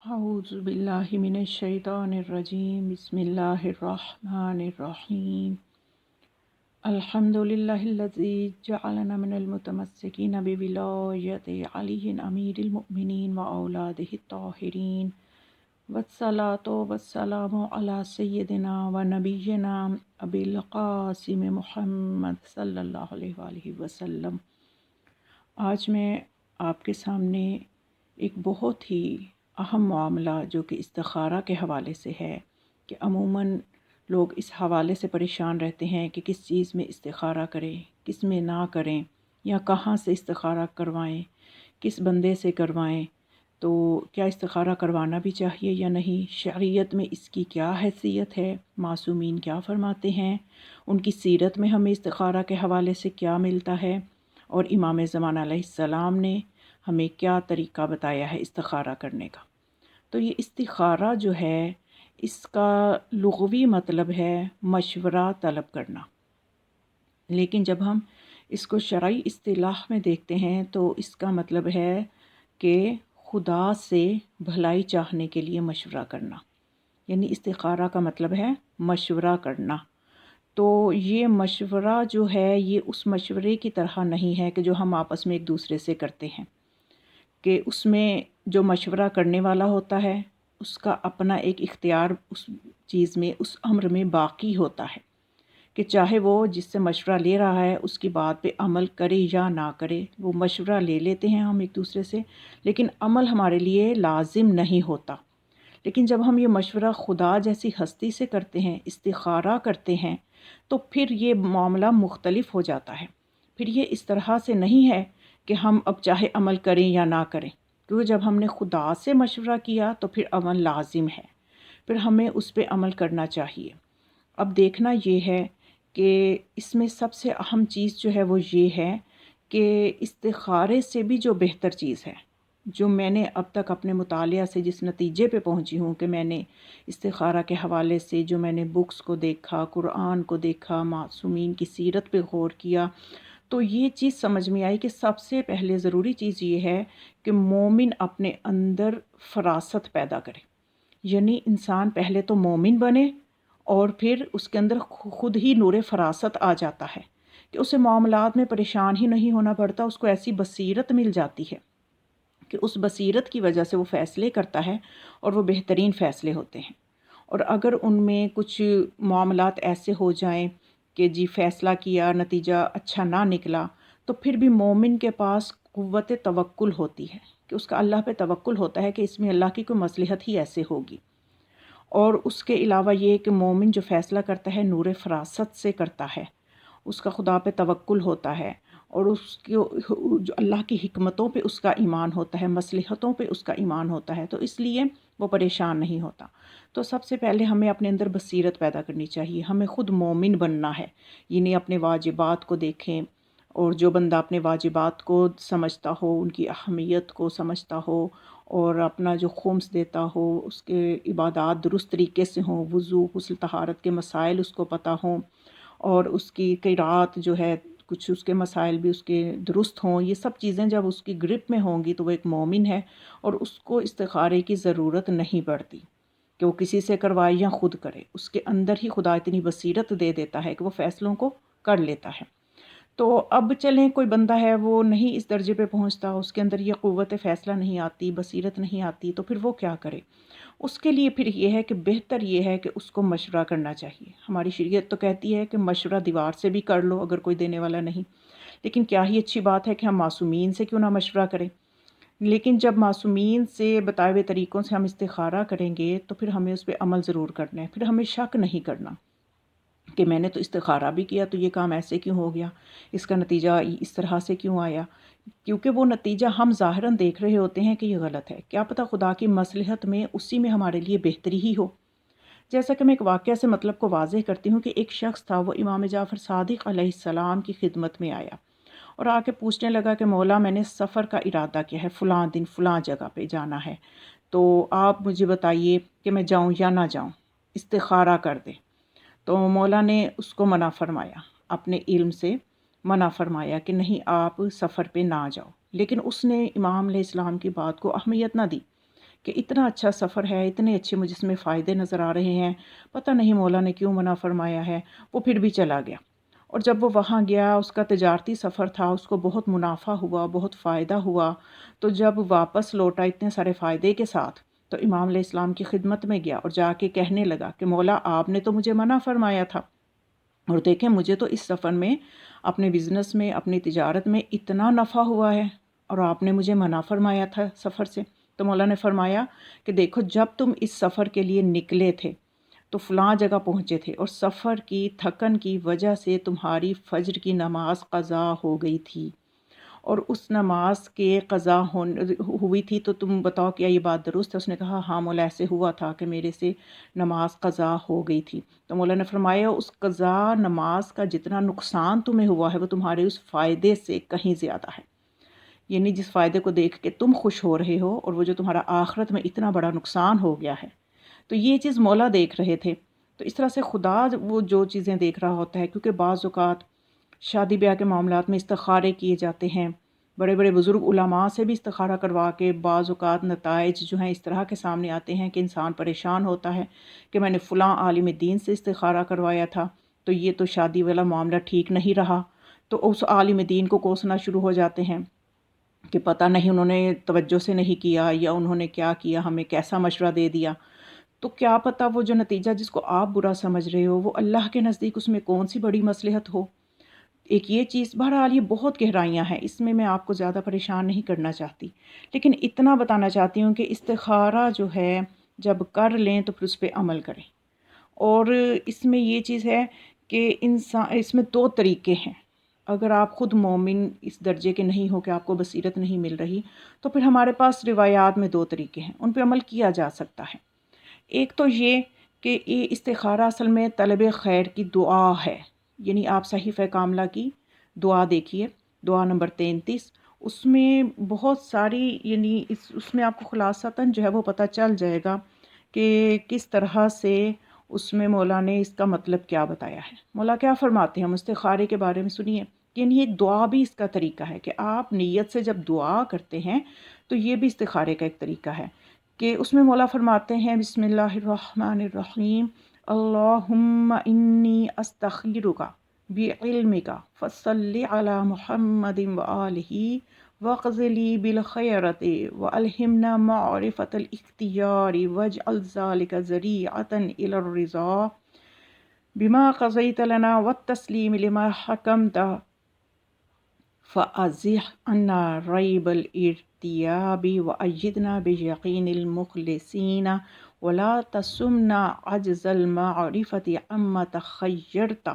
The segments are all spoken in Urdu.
اعوذ باللہ من الشیطان الرجیم بسم اللہ الرحمن الرحیم الحمد للہ الذی جعلنا من المتمسکین بولایت علی امیر المؤمنین و اولادہ الطاہرین والصلاة والسلام علی سیدنا و نبینا ابی القاسم محمد صلی اللہ علیہ وآلہ وسلم۔ آج میں آپ کے سامنے ایک بہت ہی اہم معاملہ جو کہ استخارہ کے حوالے سے ہے کہ عموماً لوگ اس حوالے سے پریشان رہتے ہیں کہ کس چیز میں استخارہ کریں، کس میں نہ کریں، یا کہاں سے استخارہ کروائیں، کس بندے سے کروائیں، تو کیا استخارہ کروانا بھی چاہیے یا نہیں، شریعت میں اس کی کیا حیثیت ہے، معصومین کیا فرماتے ہیں، ان کی سیرت میں ہمیں استخارہ کے حوالے سے کیا ملتا ہے، اور امام زمان علیہ السلام نے ہمیں کیا طریقہ بتایا ہے استخارہ کرنے کا۔ تو یہ استخارہ جو ہے اس کا لغوی مطلب ہے مشورہ طلب کرنا، لیکن جب ہم اس کو شرعی اصطلاح میں دیکھتے ہیں تو اس کا مطلب ہے کہ خدا سے بھلائی چاہنے کے لیے مشورہ کرنا، یعنی استخارہ کا مطلب ہے مشورہ کرنا۔ تو یہ مشورہ جو ہے یہ اس مشورے کی طرح نہیں ہے کہ جو ہم آپس میں ایک دوسرے سے کرتے ہیں، کہ اس میں جو مشورہ کرنے والا ہوتا ہے اس کا اپنا ایک اختیار اس چیز میں، اس امر میں باقی ہوتا ہے، کہ چاہے وہ جس سے مشورہ لے رہا ہے اس کی بات پہ عمل کرے یا نہ کرے، وہ مشورہ لے لیتے ہیں ہم ایک دوسرے سے، لیکن عمل ہمارے لیے لازم نہیں ہوتا۔ لیکن جب ہم یہ مشورہ خدا جیسی ہستی سے کرتے ہیں، استخارہ کرتے ہیں، تو پھر یہ معاملہ مختلف ہو جاتا ہے۔ پھر یہ اس طرح سے نہیں ہے کہ ہم اب چاہے عمل کریں یا نہ کریں، کیونکہ جب ہم نے خدا سے مشورہ کیا تو پھر عمل لازم ہے، پھر ہمیں اس پہ عمل کرنا چاہیے۔ اب دیکھنا یہ ہے کہ اس میں سب سے اہم چیز جو ہے وہ یہ ہے کہ استخارے سے بھی جو بہتر چیز ہے، جو میں نے اب تک اپنے مطالعہ سے جس نتیجے پہ پہنچی ہوں کہ میں نے استخارہ کے حوالے سے جو میں نے بکس کو دیکھا، قرآن کو دیکھا، معصومین کی سیرت پہ غور کیا، تو یہ چیز سمجھ میں آئی کہ سب سے پہلے ضروری چیز یہ ہے کہ مومن اپنے اندر فراست پیدا کرے، یعنی انسان پہلے تو مومن بنے اور پھر اس کے اندر خود ہی نور فراست آ جاتا ہے کہ اسے معاملات میں پریشان ہی نہیں ہونا پڑتا، اس کو ایسی بصیرت مل جاتی ہے کہ اس بصیرت کی وجہ سے وہ فیصلے کرتا ہے اور وہ بہترین فیصلے ہوتے ہیں۔ اور اگر ان میں کچھ معاملات ایسے ہو جائیں کہ جی فیصلہ کیا نتیجہ اچھا نہ نکلا، تو پھر بھی مومن کے پاس قوت توکل ہوتی ہے کہ اس کا اللہ پہ توکل ہوتا ہے کہ اس میں اللہ کی کوئی مصلحت ہی ایسے ہوگی۔ اور اس کے علاوہ یہ کہ مومن جو فیصلہ کرتا ہے نور فراست سے کرتا ہے، اس کا خدا پہ توکل ہوتا ہے، اور اس کی جو اللہ کی حکمتوں پہ اس کا ایمان ہوتا ہے، مصلحتوں پہ اس کا ایمان ہوتا ہے، تو اس لیے وہ پریشان نہیں ہوتا۔ تو سب سے پہلے ہمیں اپنے اندر بصیرت پیدا کرنی چاہیے، ہمیں خود مومن بننا ہے، یعنی اپنے واجبات کو دیکھیں، اور جو بندہ اپنے واجبات کو سمجھتا ہو، ان کی اہمیت کو سمجھتا ہو، اور اپنا جو خمس دیتا ہو اس کے عبادات درست طریقے سے ہوں، وضو غسل طہارت کے مسائل اس کو پتہ ہوں، اور اس کی قرات جو ہے کچھ اس کے مسائل بھی اس کے درست ہوں، یہ سب چیزیں جب اس کی گرپ میں ہوں گی تو وہ ایک مومن ہے، اور اس کو استخارے کی ضرورت نہیں پڑتی کہ وہ کسی سے کروائے یا خود کرے، اس کے اندر ہی خدا اتنی بصیرت دے دیتا ہے کہ وہ فیصلوں کو کر لیتا ہے۔ تو اب چلیں کوئی بندہ ہے وہ نہیں اس درجے پہ پہنچتا، اس کے اندر یہ قوت فیصلہ نہیں آتی، بصیرت نہیں آتی، تو پھر وہ کیا کرے؟ اس کے لیے پھر یہ ہے کہ بہتر یہ ہے کہ اس کو مشورہ کرنا چاہیے۔ ہماری شریعت تو کہتی ہے کہ مشورہ دیوار سے بھی کر لو اگر کوئی دینے والا نہیں، لیکن کیا ہی اچھی بات ہے کہ ہم معصومین سے کیوں نہ مشورہ کریں۔ لیکن جب معصومین سے بتائے ہوئے طریقوں سے ہم استخارہ کریں گے تو پھر ہمیں اس پہ عمل ضرور کرنا ہے، پھر ہمیں شک نہیں کرنا کہ میں نے تو استخارہ بھی کیا تو یہ کام ایسے کیوں ہو گیا، اس کا نتیجہ اس طرح سے کیوں آیا، کیونکہ وہ نتیجہ ہم ظاہراً دیکھ رہے ہوتے ہیں کہ یہ غلط ہے، کیا پتہ خدا کی مصلحت میں اسی میں ہمارے لیے بہتری ہی ہو۔ جیسا کہ میں ایک واقعہ سے مطلب کو واضح کرتی ہوں کہ ایک شخص تھا، وہ امام جعفر صادق علیہ السلام کی خدمت میں آیا اور آ کے پوچھنے لگا کہ مولا میں نے سفر کا ارادہ کیا ہے، فلاں دن فلاں جگہ پہ جانا ہے، تو آپ مجھے بتائیے کہ میں جاؤں یا نہ جاؤں، استخارہ کر دیں۔ تو مولا نے اس کو منع فرمایا، اپنے علم سے منع فرمایا کہ نہیں آپ سفر پہ نہ جاؤ، لیکن اس نے امام علیہ السلام کی بات کو اہمیت نہ دی کہ اتنا اچھا سفر ہے، اتنے اچھے مجھے اس میں فائدے نظر آ رہے ہیں، پتہ نہیں مولا نے کیوں منع فرمایا ہے۔ وہ پھر بھی چلا گیا، اور جب وہ وہاں گیا، اس کا تجارتی سفر تھا، اس کو بہت منافع ہوا، بہت فائدہ ہوا۔ تو جب واپس لوٹا اتنے سارے فائدے کے ساتھ، تو امام علیہ السلام کی خدمت میں گیا اور جا کے کہنے لگا کہ مولا آپ نے تو مجھے منع فرمایا تھا، اور دیکھیں مجھے تو اس سفر میں، اپنے بزنس میں، اپنی تجارت میں اتنا نفع ہوا ہے، اور آپ نے مجھے منع فرمایا تھا سفر سے۔ تو مولا نے فرمایا کہ دیکھو جب تم اس سفر کے لیے نکلے تھے تو فلاں جگہ پہنچے تھے، اور سفر کی تھکن کی وجہ سے تمہاری فجر کی نماز قضا ہو گئی تھی، اور اس نماز کے قضا ہوئی تھی، تو تم بتاؤ کیا یہ بات درست ہے؟ اس نے کہا ہاں مولا ایسے ہوا تھا کہ میرے سے نماز قضا ہو گئی تھی۔ تو مولا نے فرمایا اس قضا نماز کا جتنا نقصان تمہیں ہوا ہے وہ تمہارے اس فائدے سے کہیں زیادہ ہے، یعنی جس فائدے کو دیکھ کے تم خوش ہو رہے ہو، اور وہ جو تمہارا آخرت میں اتنا بڑا نقصان ہو گیا ہے۔ تو یہ چیز مولا دیکھ رہے تھے۔ تو اس طرح سے خدا وہ جو چیزیں دیکھ رہا ہوتا ہے، کیونکہ بعض اوقات شادی بیاہ کے معاملات میں استخارے کیے جاتے ہیں، بڑے بڑے بزرگ علماء سے بھی استخارہ کروا کے بعض اوقات نتائج جو ہیں اس طرح کے سامنے آتے ہیں کہ انسان پریشان ہوتا ہے کہ میں نے فلاں عالم دین سے استخارہ کروایا تھا، تو یہ تو شادی والا معاملہ ٹھیک نہیں رہا، تو اس عالم دین کو کوسنا شروع ہو جاتے ہیں کہ پتہ نہیں انہوں نے توجہ سے نہیں کیا، یا انہوں نے کیا کیا، ہمیں کیسا مشورہ دے دیا۔ تو کیا پتہ وہ جو نتیجہ جس کو آپ برا سمجھ رہے ہو، وہ اللہ کے نزدیک اس میں کون سی بڑی مصلحت ہو۔ ایک یہ چیز، بہرحال یہ بہت گہرائیاں ہیں، اس میں آپ کو زیادہ پریشان نہیں کرنا چاہتی، لیکن اتنا بتانا چاہتی ہوں کہ استخارہ جو ہے جب کر لیں تو پھر اس پہ عمل کریں۔ اور اس میں یہ چیز ہے کہ انسان، اس میں دو طریقے ہیں۔ اگر آپ خود مومن اس درجے کے نہیں ہو کہ آپ کو بصیرت نہیں مل رہی، تو پھر ہمارے پاس روایات میں دو طریقے ہیں، ان پہ عمل کیا جا سکتا ہے۔ ایک تو یہ کہ یہ استخارہ اصل میں طلب خیر کی دعا ہے، یعنی آپ صحیفہ کاملہ کی دعا دیکھیے، دعا نمبر 33، اس میں بہت ساری، یعنی اس میں آپ کو خلاصتاً جو ہے وہ پتہ چل جائے گا کہ کس طرح سے اس میں مولا نے اس کا مطلب کیا بتایا ہے۔ مولا کیا فرماتے ہیں، ہم استخارے کے بارے میں سنیے، یعنی یہ دعا بھی اس کا طریقہ ہے کہ آپ نیت سے جب دعا کرتے ہیں تو یہ بھی استخارے کا ایک طریقہ ہے، کہ اس میں مولا فرماتے ہیں بسم اللہ الرحمن الرحیم، اللہم انی استخیرک بعلمک فصلی علی محمد وآلہ وقض لی بالخیرۃ والہمنا معرفۃ الاختیار واجعل ذلک ذریعۃ الی الرضا بما قضیت لنا والتسلیم لما حکمت فأزح عنا ریب الارتیاب وأیدنا بیقین المخلصین ولا تسمنا عجز المعرفۃ عما تخیرت۔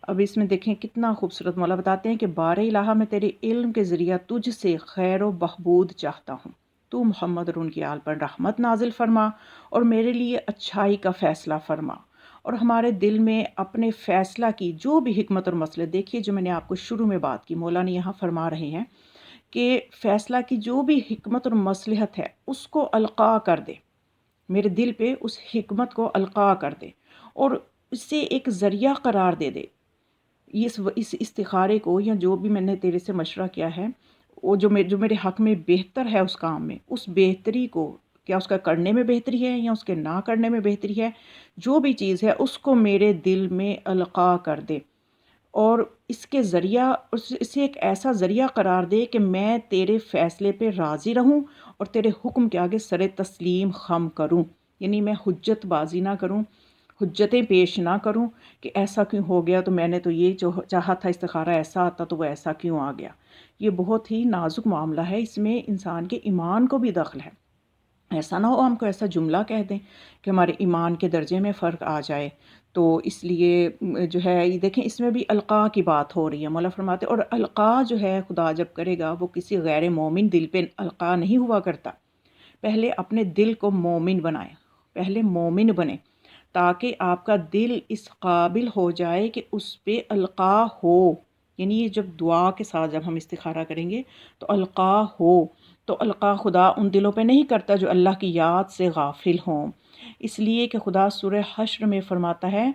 اب اس میں دیکھیں کتنا خوبصورت مولا بتاتے ہیں کہ بار الہ میں تیرے علم کے ذریعہ تجھ سے خیر و بہبود چاہتا ہوں، تو محمد اور ان کی آل پر رحمت نازل فرما، اور میرے لیے اچھائی کا فیصلہ فرما، اور ہمارے دل میں اپنے فیصلہ کی جو بھی حکمت اور مسئلہ، دیکھیے جو میں نے آپ کو شروع میں بات کی، مولا نے یہاں فرما رہے ہیں کہ فیصلہ کی جو بھی حکمت اور مصلحت ہے اس کو القاء کر دے، میرے دل پہ اس حکمت کو القاء کر دے، اور اسے ایک ذریعہ قرار دے دے، اس استخارے کو، یا جو بھی میں نے تیرے سے مشورہ کیا ہے، وہ جو میرے حق میں بہتر ہے اس کام میں، اس بہتری کو، کیا اس کا کرنے میں بہتری ہے یا اس کے نہ کرنے میں بہتری ہے، جو بھی چیز ہے اس کو میرے دل میں القاء کر دے، اور اس کے ذریعہ اسے ایک ایسا ذریعہ قرار دے کہ میں تیرے فیصلے پہ راضی رہوں اور تیرے حکم کے آگے سر تسلیم خم کروں، یعنی میں حجت بازی نہ کروں، حجتیں پیش نہ کروں کہ ایسا کیوں ہو گیا، تو میں نے تو یہ جو چاہا تھا استخارہ ایسا آتا تو وہ ایسا کیوں آ گیا۔ یہ بہت ہی نازک معاملہ ہے، اس میں انسان کے ایمان کو بھی دخل ہے۔ ایسا نہ ہو ہم کو ایسا جملہ کہہ دیں کہ ہمارے ایمان کے درجے میں فرق آ جائے، تو اس لیے جو ہے یہ دیکھیں اس میں بھی القاء کی بات ہو رہی ہے، مولا فرماتے، اور القاء جو ہے خدا جب کرے گا وہ کسی غیر مومن دل پہ القاء نہیں ہوا کرتا، پہلے اپنے دل کو مومن بنائیں، پہلے مومن بنیں، تاکہ آپ کا دل اس قابل ہو جائے کہ اس پہ القاء ہو، یعنی یہ جب دعا کے ساتھ جب ہم استخارہ کریں گے تو القاء ہو، تو القاء خدا ان دلوں پہ نہیں کرتا جو اللہ کی یاد سے غافل ہوں، اس لیے کہ خدا سورہ حشر میں فرماتا ہے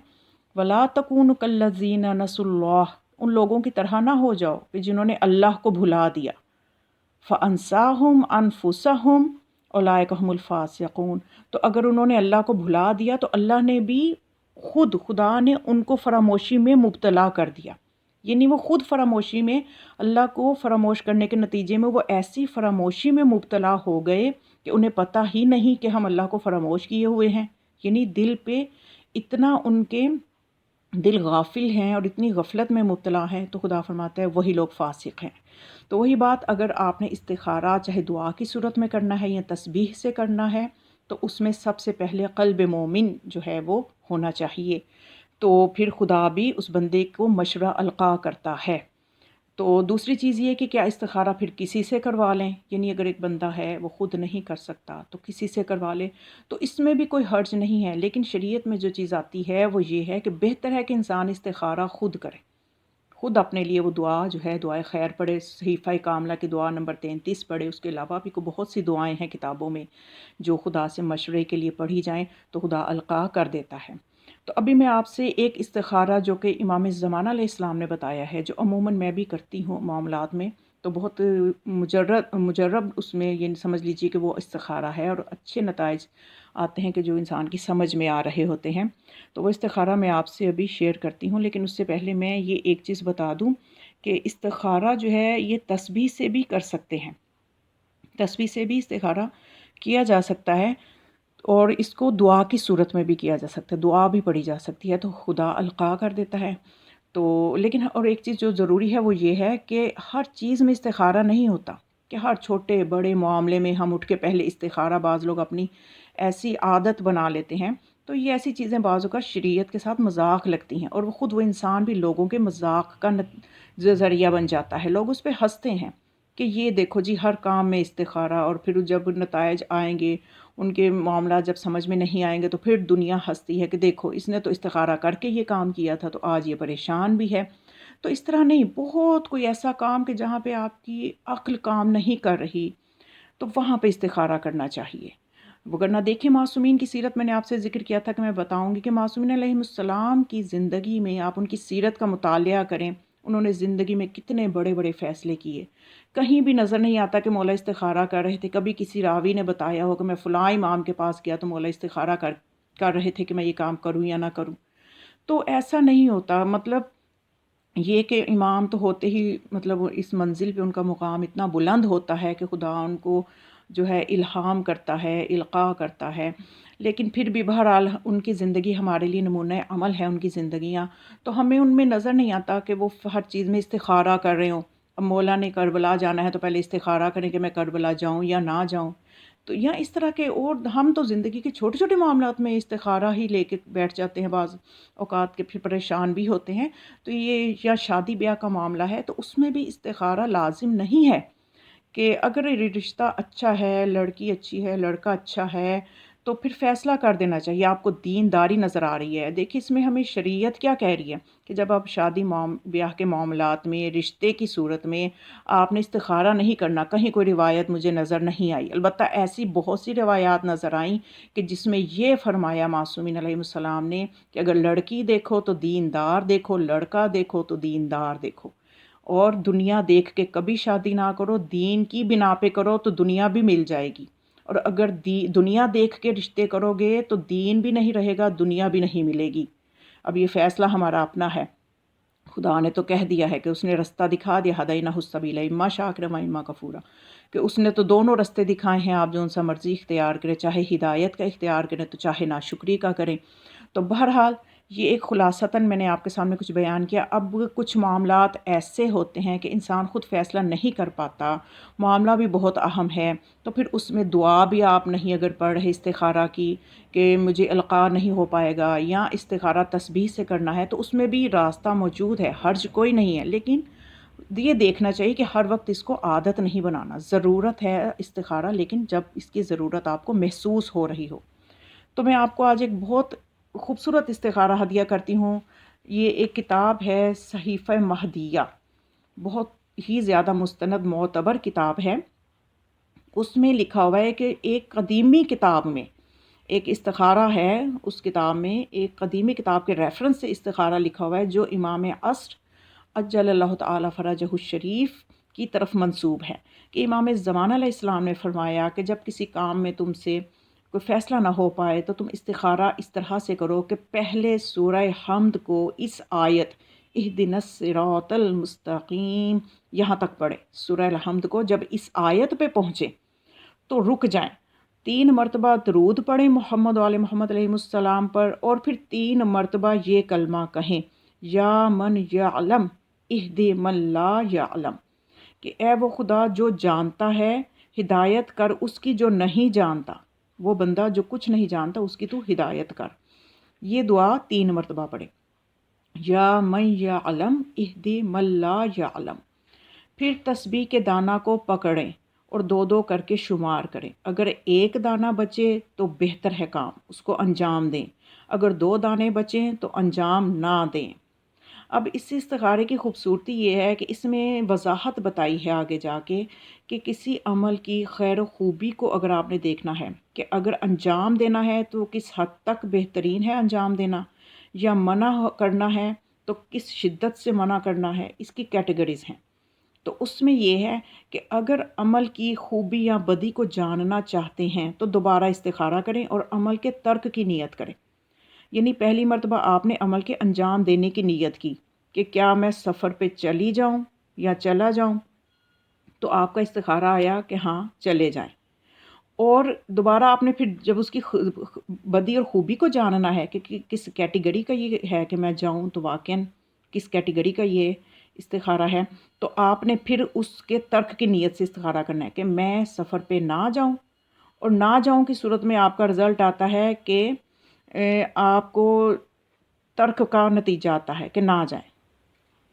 وَلَا تَكُونُوا كَالَّذِينَ نَسُوا اللَّهَ، ان لوگوں کی طرح نہ ہو جاؤ کہ جنہوں نے اللہ کو بھلا دیا، فَأَنسَاهُمْ أَنفُسَهُمْ، اولئک هم الفاسقون۔ تو اگر انہوں نے اللہ کو بھلا دیا تو اللہ نے بھی خدا نے ان کو فراموشی میں مبتلا کر دیا، یعنی وہ خود فراموشی میں، اللہ کو فراموش کرنے کے نتیجے میں وہ ایسی فراموشی میں مبتلا ہو گئے کہ انہیں پتہ ہی نہیں کہ ہم اللہ کو فراموش کیے ہوئے ہیں، یعنی دل پہ اتنا ان کے دل غافل ہیں اور اتنی غفلت میں مبتلا ہیں، تو خدا فرماتا ہے وہی لوگ فاسق ہیں۔ تو وہی بات، اگر آپ نے استخارہ چاہے دعا کی صورت میں کرنا ہے یا تسبیح سے کرنا ہے تو اس میں سب سے پہلے قلب مومن جو ہے وہ ہونا چاہیے، تو پھر خدا بھی اس بندے کو مشورہ القا کرتا ہے۔ تو دوسری چیز یہ کہ کیا استخارہ پھر کسی سے کروا لیں، یعنی اگر ایک بندہ ہے وہ خود نہیں کر سکتا تو کسی سے کروا لے، تو اس میں بھی کوئی حرج نہیں ہے، لیکن شریعت میں جو چیز آتی ہے وہ یہ ہے کہ بہتر ہے کہ انسان استخارہ خود کرے، خود اپنے لیے وہ دعا جو ہے دعائے خیر پڑھے، صحیفہ کاملہ کی دعا نمبر 33 پڑھے، اس کے علاوہ بھی بہت سی دعائیں ہیں کتابوں میں جو خدا سے مشورے کے لیے پڑھی جائیں تو خدا القاء کر دیتا ہے۔ تو ابھی میں آپ سے ایک استخارہ جو کہ امام زمانہ علیہ السلام نے بتایا ہے، جو عموماً میں بھی کرتی ہوں معاملات میں، تو بہت مجرب اس میں یہ سمجھ لیجیے کہ وہ استخارہ ہے اور اچھے نتائج آتے ہیں کہ جو انسان کی سمجھ میں آ رہے ہوتے ہیں، تو وہ استخارہ میں آپ سے ابھی شیئر کرتی ہوں۔ لیکن اس سے پہلے میں یہ ایک چیز بتا دوں کہ استخارہ جو ہے یہ تسبیح سے بھی کر سکتے ہیں، تسبیح سے بھی استخارہ کیا جا سکتا ہے، اور اس کو دعا کی صورت میں بھی کیا جا سکتا ہے، دعا بھی پڑھی جا سکتی ہے، تو خدا القاء کر دیتا ہے۔ تو لیکن اور ایک چیز جو ضروری ہے وہ یہ ہے کہ ہر چیز میں استخارہ نہیں ہوتا، کہ ہر چھوٹے بڑے معاملے میں ہم اٹھ کے پہلے استخارہ، بعض لوگ اپنی ایسی عادت بنا لیتے ہیں، تو یہ ایسی چیزیں بعض اوقات شریعت کے ساتھ مذاق لگتی ہیں، اور وہ خود وہ انسان بھی لوگوں کے مذاق کا ذریعہ بن جاتا ہے، لوگ اس پہ ہنستے ہیں کہ یہ دیکھو جی ہر کام میں استخارہ، اور پھر جب نتائج آئیں گے، ان کے معاملات جب سمجھ میں نہیں آئیں گے تو پھر دنیا ہنستی ہے کہ دیکھو اس نے تو استخارہ کر کے یہ کام کیا تھا تو آج یہ پریشان بھی ہے۔ تو اس طرح نہیں، بہت کوئی ایسا کام کہ جہاں پہ آپ کی عقل کام نہیں کر رہی تو وہاں پہ استخارہ کرنا چاہیے، وگرنہ دیکھیں معصومین کی سیرت میں نے آپ سے ذکر کیا تھا کہ میں بتاؤں گی کہ معصومین علیہ السلام کی زندگی میں آپ ان کی سیرت کا مطالعہ کریں، انہوں نے زندگی میں کتنے بڑے بڑے فیصلے کیے، کہیں بھی نظر نہیں آتا کہ مولا استخارہ کر رہے تھے، کبھی کسی راوی نے بتایا ہو کہ میں فلاں امام کے پاس گیا تو مولا استخارہ کر رہے تھے کہ میں یہ کام کروں یا نہ کروں، تو ایسا نہیں ہوتا۔ مطلب یہ کہ امام تو ہوتے ہی مطلب اس منزل پہ ان کا مقام اتنا بلند ہوتا ہے کہ خدا ان کو جو ہے الہام کرتا ہے، القاء کرتا ہے، لیکن پھر بھی بہرحال ان کی زندگی ہمارے لیے نمونہ عمل ہے، ان کی زندگیاں، تو ہمیں ان میں نظر نہیں آتا کہ وہ ہر چیز میں استخارہ کر رہے ہوں۔ اب مولا نے کربلا جانا ہے تو پہلے استخارہ کریں کہ میں کربلا جاؤں یا نہ جاؤں، تو یا اس طرح کے، اور ہم تو زندگی کے چھوٹے چھوٹے معاملات میں استخارہ ہی لے کے بیٹھ جاتے ہیں، بعض اوقات کے پھر پریشان بھی ہوتے ہیں، تو یہ یا شادی بیاہ کا معاملہ ہے تو اس میں بھی استخارہ لازم نہیں ہے، کہ اگر رشتہ اچھا ہے، لڑکی اچھی ہے، لڑکا اچھا ہے، تو پھر فیصلہ کر دینا چاہیے، آپ کو دینداری نظر آ رہی ہے۔ دیکھیں اس میں ہمیں شریعت کیا کہہ رہی ہے کہ جب آپ شادی بیاہ کے معاملات میں، رشتے کی صورت میں آپ نے استخارہ نہیں کرنا، کہیں کوئی روایت مجھے نظر نہیں آئی، البتہ ایسی بہت سی روایات نظر آئیں کہ جس میں یہ فرمایا معصومین علیہ السلام نے کہ اگر لڑکی دیکھو تو دیندار دیکھو، لڑکا دیکھو تو دیندار دیکھو، اور دنیا دیکھ کے کبھی شادی نہ کرو، دین کی بنا پہ کرو تو دنیا بھی مل جائے گی، اور اگر دنیا دیکھ کے رشتے کرو گے تو دین بھی نہیں رہے گا، دنیا بھی نہیں ملے گی۔ اب یہ فیصلہ ہمارا اپنا ہے، خدا نے تو کہہ دیا ہے کہ اس نے رستہ دکھا دیا، ہدینہ السبیل اما شاکرا و اما کفورا، کہ اس نے تو دونوں رستے دکھائے ہیں، آپ جو سا مرضی اختیار کریں، چاہے ہدایت کا اختیار کریں تو چاہے ناشکری کا کریں۔ تو بہرحال یہ ایک خلاصتاً میں نے آپ کے سامنے کچھ بیان کیا۔ اب کچھ معاملات ایسے ہوتے ہیں کہ انسان خود فیصلہ نہیں کر پاتا، معاملہ بھی بہت اہم ہے، تو پھر اس میں دعا بھی آپ نہیں اگر پڑھ رہے استخارہ کی کہ مجھے القاء نہیں ہو پائے گا، یا استخارہ تسبیح سے کرنا ہے، تو اس میں بھی راستہ موجود ہے، حرج کوئی نہیں ہے، لیکن یہ دیکھنا چاہیے کہ ہر وقت اس کو عادت نہیں بنانا، ضرورت ہے استخارہ، لیکن جب اس کی ضرورت آپ کو محسوس ہو رہی ہو۔ تو میں آپ کو آج ایک بہت خوبصورت استخارہ ہدیہ کرتی ہوں، یہ ایک کتاب ہے صحیفہ مہدیہ، بہت ہی زیادہ مستند معتبر کتاب ہے، اس میں لکھا ہوا ہے کہ ایک قدیمی کتاب میں ایک استخارہ ہے، اس کتاب میں ایک قدیمی کتاب کے ریفرنس سے استخارہ لکھا ہوا ہے جو امام عصر عجل اللہ تعالی فرجہ الشریف کی طرف منسوب ہے، کہ امام زمان علیہ السلام نے فرمایا کہ جب کسی کام میں تم سے کوئی فیصلہ نہ ہو پائے تو تم استخارہ اس طرح سے کرو کہ پہلے سورہ حمد کو اس آیت اہدنا الصراط المستقیم یہاں تک پڑھے. سورہ الحمد کو جب اس آیت پہ پہنچے تو رک جائیں، 3 مرتبہ درود پڑھیں محمد وآل محمد علیہ السلام پر، اور پھر 3 مرتبہ یہ کلمہ کہیں یا من یعلم اہدی من لا یعلم، کہ اے وہ خدا جو جانتا ہے ہدایت کر اس کی جو نہیں جانتا، وہ بندہ جو کچھ نہیں جانتا اس کی تو ہدایت کر. یہ دعا 3 مرتبہ پڑھے. یا من یعلم اہدی من لا یعلم. پھر تسبیح کے دانہ کو پکڑیں اور 2 کر کے شمار کریں. اگر 1 دانہ بچے تو بہتر ہے کام، اس کو انجام دیں. اگر 2 دانے بچیں تو انجام نہ دیں. اب اس استخارے کی خوبصورتی یہ ہے کہ اس میں وضاحت بتائی ہے آگے جا کے کہ کسی عمل کی خیر و خوبی کو اگر آپ نے دیکھنا ہے کہ اگر انجام دینا ہے تو کس حد تک بہترین ہے انجام دینا، یا منع کرنا ہے تو کس شدت سے منع کرنا ہے، اس کی کیٹیگریز ہیں. تو اس میں یہ ہے کہ اگر عمل کی خوبی یا بدی کو جاننا چاہتے ہیں تو دوبارہ استخارہ کریں اور عمل کے ترک کی نیت کریں. یعنی پہلی مرتبہ آپ نے عمل کے انجام دینے کی نیت کی کہ کیا میں سفر پہ چلی جاؤں یا چلا جاؤں، تو آپ کا استخارہ آیا کہ ہاں چلے جائیں. اور دوبارہ آپ نے پھر جب اس کی بدی اور خوبی کو جاننا ہے کہ کس کیٹیگری کا یہ ہے کہ میں جاؤں، تو واقعاً کس کیٹیگری کا یہ استخارہ ہے، تو آپ نے پھر اس کے ترک کی نیت سے استخارہ کرنا ہے کہ میں سفر پہ نہ جاؤں. اور نہ جاؤں کی صورت میں آپ کا رزلٹ آتا ہے کہ آپ کو ترک کا نتیجہ آتا ہے کہ نہ جائیں،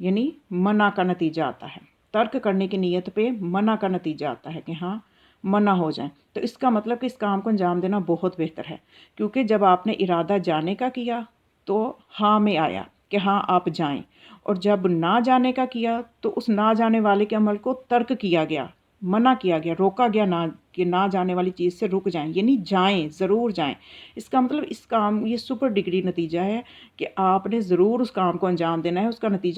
یعنی منع کا نتیجہ آتا ہے. ترک کرنے کی نیت پہ منع کا نتیجہ آتا ہے کہ ہاں منع ہو جائیں. تو اس کا مطلب کہ اس کام کو انجام دینا بہت بہتر ہے، کیونکہ جب آپ نے ارادہ جانے کا کیا تو ہاں میں آیا کہ ہاں آپ جائیں، اور جب نہ جانے کا کیا تو اس نہ جانے والے کے عمل کو ترک کیا گیا، منع کیا گیا، روکا گیا نہ کہ نہ جانے والی چیز سے رک جائیں، یعنی جائیں، ضرور جائیں. اس کا مطلب اس کام یہ سپر ڈگری نتیجہ ہے کہ آپ نے ضرور اس کام کو انجام دینا ہے، اس کا نتیجہ